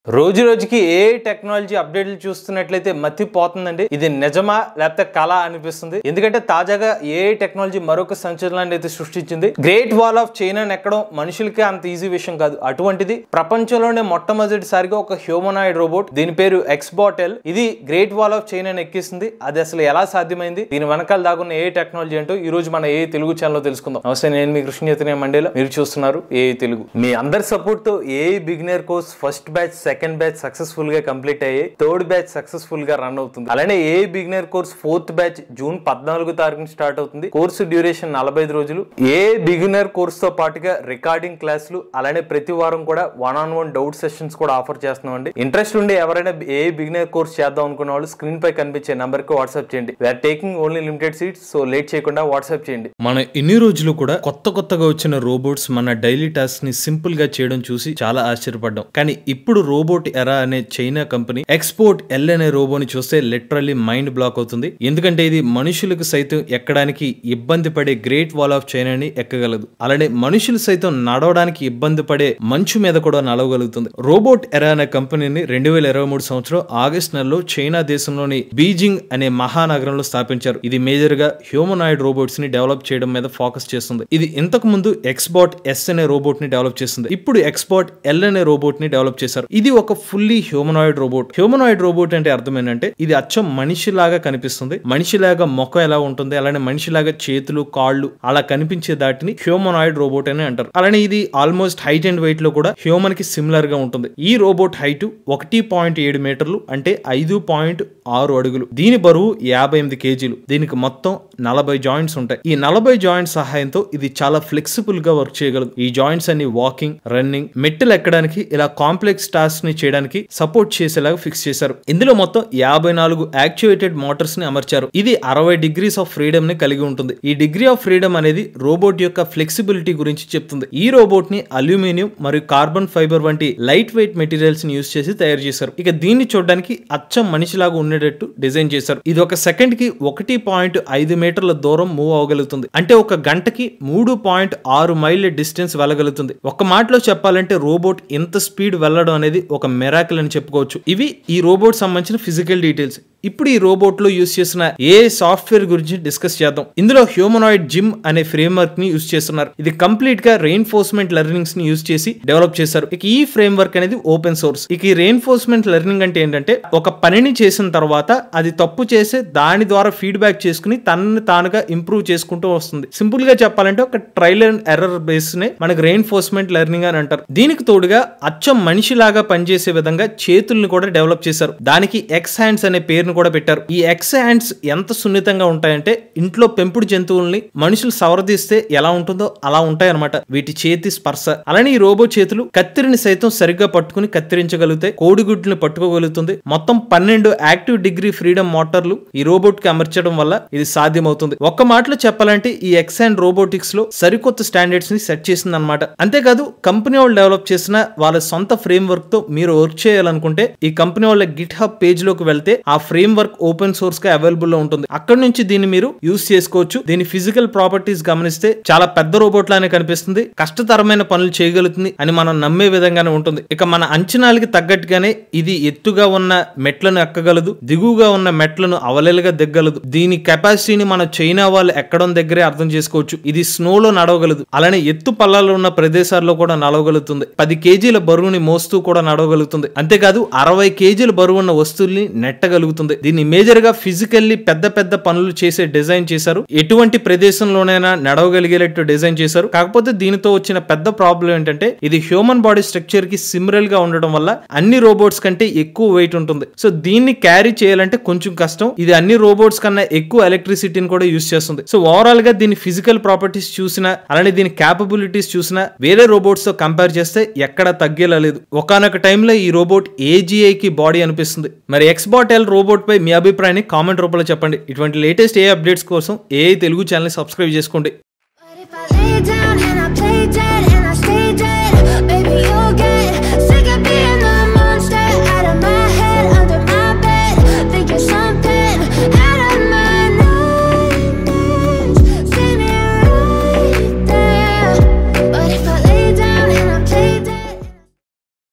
రోజు రోజుకి AI technology అప్డేట్లు చూస్తున్నట్లయితే మతిపోతుందండి. ఇది నిజమా లేకపోతే కళ అనిపిస్తుంది. ఎందుకంటే తాజాగా ఏఐ టెక్నాలజీ మరొక సంచలనాన్ని అయితే సృష్టించింది. గ్రేట్ వాల్ ఆఫ్ చైనాని ఎక్కడం మనుషులకే అంత ఈజీ విషయం కాదు. అటువంటిది ప్రపంచంలోనే మొట్టమొదటిసారిగా ఒక హ్యూమనాయిడ్ రోబోట్, దీని పేరు ఎక్స్బాటెల్, ఇది గ్రేట్ వాల్ ఆఫ్ చైనాని ఎక్కిస్తుంది. అది అసలు ఎలా సాధ్యమైంది, దీని వెనకాల దాగున్న ఏఐ టెక్నాలజీ ఏంటో ఈ రోజు మన ఏఐ తెలుగు ఛానల్లో తెలుసుకుందాం. నమస్తే, నేను మీ కృష్ణ మండేలా, మీరు చూస్తున్నారు ఏఐ తెలుగు. మీ అందరి సపోర్ట్ తో AI beginner course first batch, second batch successful గా కంప్లీట్ అయ్యి థర్డ్ బ్యాచ్ సక్సెస్ఫుల్ గా రన్ అవుతుంది. అలానే A beginner course fourth batch June 14 తారీఖున స్టార్ట్ అవుతుంది. కోర్సు డ్యూరేషన్ 45 రోజులు. ఏ బిగినర్ కోర్స్ తో పాటుగా రికార్డింగ్ క్లాసులు, అలానే ప్రతి వారం కూడా 1-on-1 డౌట్ సెషన్స్ కూడా ఆఫర్ చేస్తున్నామండి. ఇంట్రెస్ట్ ఉండి ఎవరైనా ఏ బిగినర్ కోర్స్ చేద్దాం అనుకున్న వాళ్ళు స్క్రీన్ పై కనిపించే నంబర్ కి వాట్సాప్ చేయండి. We're taking only limited seats, so late చేయకుండా వాట్సాప్ చేయండి. మన ఇన్ని రోజులు కూడా కొత్తగా వచ్చిన రోబోట్స్ మన డైలీ టాస్క్ ని సింపుల్ గా చేయడం చూసి చాలా ఆశ్చర్యపడ్డాం. కానీ ఇప్పుడు రోబోట్ ఎరా అనే చైనా కంపెనీ ఎక్స్పోర్ట్ ఎల్ అనే రోబోని చూస్తే లిటరల్లీ మైండ్ బ్లాక్ అవుతుంది. ఎందుకంటే ఇది మనుషులకు సైతం ఎక్కడానికి ఇబ్బంది పడే గ్రేట్ వాల్ ఆఫ్ చైనాని ఎక్కగలదు. అలానే మనుషులు సైతం నడవడానికి ఇబ్బంది పడే మంచు మీద కూడా నడవగలుగుతుంది. రోబోట్ ఎరా అనే కంపెనీని 2023 సంవత్సరం ఆగస్ట్ నెలలో చైనా దేశంలోని బీజింగ్ అనే మహానగరంలో స్థాపించారు. ఇది మేజర్ గా హ్యూమనాయిడ్ రోబోట్స్ ని డెవలప్ చేయడం మీద ఫోకస్ చేస్తుంది. ఇది ఇంతకు ముందు ఎక్స్బాట్ ఎస్ అనే రోబోట్ ని డెవలప్ చేస్తుంది. ఇప్పుడు ఎక్స్బాట్ ఎల్ అనే రోబోట్ ని డెవలప్ చేశారు. ఇది ఒక fully humanoid robot. Humanoid robot అంటే అర్థం ఏంటంటే ఇది అచ్చం మనిషిలాగా కనిపిస్తుంది. మనిషిలాగా ముఖం ఎలా ఉంటుంది, అలానే మనిషిలాగా చేతులు, కాళ్ళు అలా కనిపించే దాటిని హ్యూమనాయిడ్ రోబోట్ అని అంటారు. అలానే ఇది ఆల్మోస్ట్ హైట్ అండ్ వెయిట్ లో కూడా హ్యూమన్ కి సిమిలర్ గా ఉంటుంది. ఈ రోబోట్ హైట్ 1.7 మీటర్లు అంటే 5.6 అడుగులు. దీని బరువు 58 కేజీలు. దీనికి మొత్తం 40 జాయింట్స్ ఉంటాయి. ఈ 40 జాయింట్స్ సహాయంతో ఇది చాలా ఫ్లెక్సిబుల్ గా వర్క్ చేయగలదు. ఈ జాయింట్స్ అన్ని వాకింగ్, రన్నింగ్, మెట్టెలు ఎక్కడానికి, ఇలా కాంప్లెక్స్ టాస్క్ ని చేయడానికి సపోర్ట్ చేసేలాగా ఫిక్స్ చేశారు. ఇందులో మొత్తం 54 యాక్చువేటెడ్ మోటార్స్ ని అమర్చారు. ఇది 60 డిగ్రీస్ ఆఫ్ ఫ్రీడమ్ ని కలిగి ఉంటుంది. ఈ డిగ్రీ ఆఫ్ ఫ్రీడమ్ అనేది రోబోట్ యొక్క ఫ్లెక్సిబిలిటీ గురించి చెప్తుంది. ఈ రోబోట్ ని అల్యూమినియం మరియు కార్బన్ ఫైబర్ వంటి లైట్ వెయిట్ మెటీరియల్స్ ని యూజ్ చేసి తయారు చేశారు. ఇక దీన్ని చూడడానికి అచ్చం మనిషిలాగా ఉండేటట్టు డిజైన్ చేశారు. ఇది ఒక సెకండ్ కి 1.5 మీటర్ల దూరం మూవ్ అవ్వగలుగుతుంది. అంటే ఒక గంటకి 3.6 మైళ్ళ డిస్టెన్స్ వెళ్ళగలుగుతుంది. ఒక మాటలో చెప్పాలంటే రోబోట్ ఇంత స్పీడ్ వెళ్ళడం అనేది ఒక మిరాకిల్ అని చెప్పుకోవచ్చు. ఇవి ఈ రోబోట్ సంబంధించిన ఫిజికల్ డీటెయిల్స్. ఇప్పుడు ఈ రోబోట్ లో యూజ్ చేసిన ఏ సాఫ్ట్వేర్ గురించి డిస్కస్ చేద్దాం. ఇందులో హ్యూమనాయిడ్ జిమ్ అనే ఫ్రేమ్ వర్క్ ని యూజ్ చేస్తున్నారు. ఇది కంప్లీట్ గా రెయిన్ఫోర్స్మెంట్ లెర్నింగ్స్ ని యూజ్ చేసి డెవలప్ చేశారు. ఇక ఈ ఫ్రేమ్ వర్క్ అనేది ఓపెన్ సోర్స్. ఇక ఈ రెయిన్ఫోర్స్మెంట్ లెర్నింగ్ అంటే ఏంటంటే ఒక పనిని చేసిన తర్వాత అది తప్పు చేసే దాని ద్వారా ఫీడ్బ్యాక్ చేసుకుని తనని తానుగా ఇంప్రూవ్ చేసుకుంటూ వస్తుంది. సింపుల్ గా చెప్పాలంటే ఒక ట్రయల్ అండ్ ఎర్రర్ బేస్ నే మనకు రెయిన్ఫోర్స్మెంట్ లెర్నింగ్ అని అంటారు. దీనికి తోడుగా అచ్చం మనిషిలాగా పనిచేసే విధంగా చేతుల్ని కూడా డెవలప్ చేశారు. దానికి ఎక్స్ హ్యాండ్స్ అనే పేరును కూడా పెట్టారు. ఈ ఎక్స్ హ్యాండ్స్ ఎంత సున్నితంగా ఉంటాయంటే ఇంట్లో పెంపుడు జంతువుల్ని మనుషులు సవరదీస్తే ఎలా ఉంటుందో అలా ఉంటాయి అనమాట వీటి చేతి స్పర్శ. అలానే ఈ రోబో చేతులు కత్తిరిని సైతం సరిగ్గా పట్టుకుని కత్తిరించగలుగుతాయి. కోడిగుడ్లను పట్టుకోగలుగుతుంది. మొత్తం 12 యాక్టివ్ డిగ్రీ ఫ్రీడమ్ మోటార్లు ఈ రోబోట్ కి అమర్చడం వల్ల ఇది సాధ్యమవుతుంది. ఒక్క మాటలో చెప్పాలంటే ఈ ఎక్స్ హ్యాండ్ రోబోటిక్స్ లో సరికొత్త స్టాండర్డ్స్ ని సెట్ చేసింది అనమాట. అంతేకాదు కంపెనీ వాళ్ళు డెవలప్ చేసిన వాళ్ళ సొంత ఫ్రేమ్ వర్క్ తో మీరు వర్క్ చేయాలనుకుంటే ఈ కంపెనీ వాళ్ళ గిట్ హబ్ పేజ్ లోకి వెళ్తే ఆ ఫ్రేమ్ వర్క్ ఓపెన్ సోర్స్ గా అవైలబుల్ లో ఉంటుంది. అక్కడ నుంచి దీన్ని మీరు యూజ్ చేసుకోవచ్చు. దీని ఫిజికల్ ప్రాపర్టీస్ గమనిస్తే చాలా పెద్ద రోబోట్ లానే కనిపిస్తుంది. కష్టతరమైన పనులు చేయగలుగుతుంది అని మనం నమ్మే విధంగానే ఉంటుంది. ఇక మన అంచనాలకి తగ్గట్టుగానే ఇది ఎత్తుగా ఉన్న మెట్లను ఎక్కగలదు, దిగువగా ఉన్న మెట్లను అవలేలుగా దిగ్గలదు. దీని కెపాసిటీని మన చైనా వాళ్ళు ఎక్కడం దగ్గరే అర్థం చేసుకోవచ్చు. ఇది స్నోలో నడవగలదు. అలానే ఎత్తు పల్లాలు ఉన్న ప్రదేశాల్లో కూడా నడవగలుగుతుంది. 10 కేజీల బరువుని మోస్తూ కూడా నడవగలుగుతుంది. అంతేకాదు 60 కేజీల బరువు ఉన్న వస్తువుల్ని నెట్టగలుగుతుంది. దీన్ని మేజర్ గా ఫిజికల్లీ పెద్ద పనులు చేసే డిజైన్ చేశారు. ఎటువంటి ప్రదేశంలోనైనా నడవగలిగేటట్టు డిజైన్ చేశారు. కాకపోతే దీనితో వచ్చిన పెద్ద ప్రాబ్లం ఏంటంటే ఇది హ్యూమన్ బాడీ స్ట్రక్చర్ కి సిమిలర్ గా ఉండడం వల్ల అన్ని రోబోట్స్ కంటే ఎక్కువ వెయిట్ ఉంటుంది. సో దీన్ని క్యారీ చేయాలంటే కొంచెం కష్టం. ఇది అన్ని రోబోట్స్ కన్నా ఎక్కువ ఎలక్ట్రిసిటీని కూడా యూజ్ చేస్తుంది. సో ఓవరాల్ గా దీని ఫిజికల్ ప్రాపర్టీస్ చూసినా, అలానే దీని క్యాపబిలిటీస్ చూసినా వేరే రోబోట్స్ తో కంపేర్ చేస్తే ఎక్కడ తగ్గేలా లేదు. ఒకానొక టైంలో ఈ రోబోట్ ఏజీఐ కి బాడీ అనిపిస్తుంది. మరి ఎక్స్బాటెల్ రోబోట్ పై మీ అభిప్రాయాన్ని కామెంట్ రూపంలో చెప్పండి. ఇటువంటి లేటెస్ట్ ఏ అప్డేట్స్ కోసం ఏఐ తెలుగు ఛానల్ సబ్స్క్రైబ్ చేసుకోండి.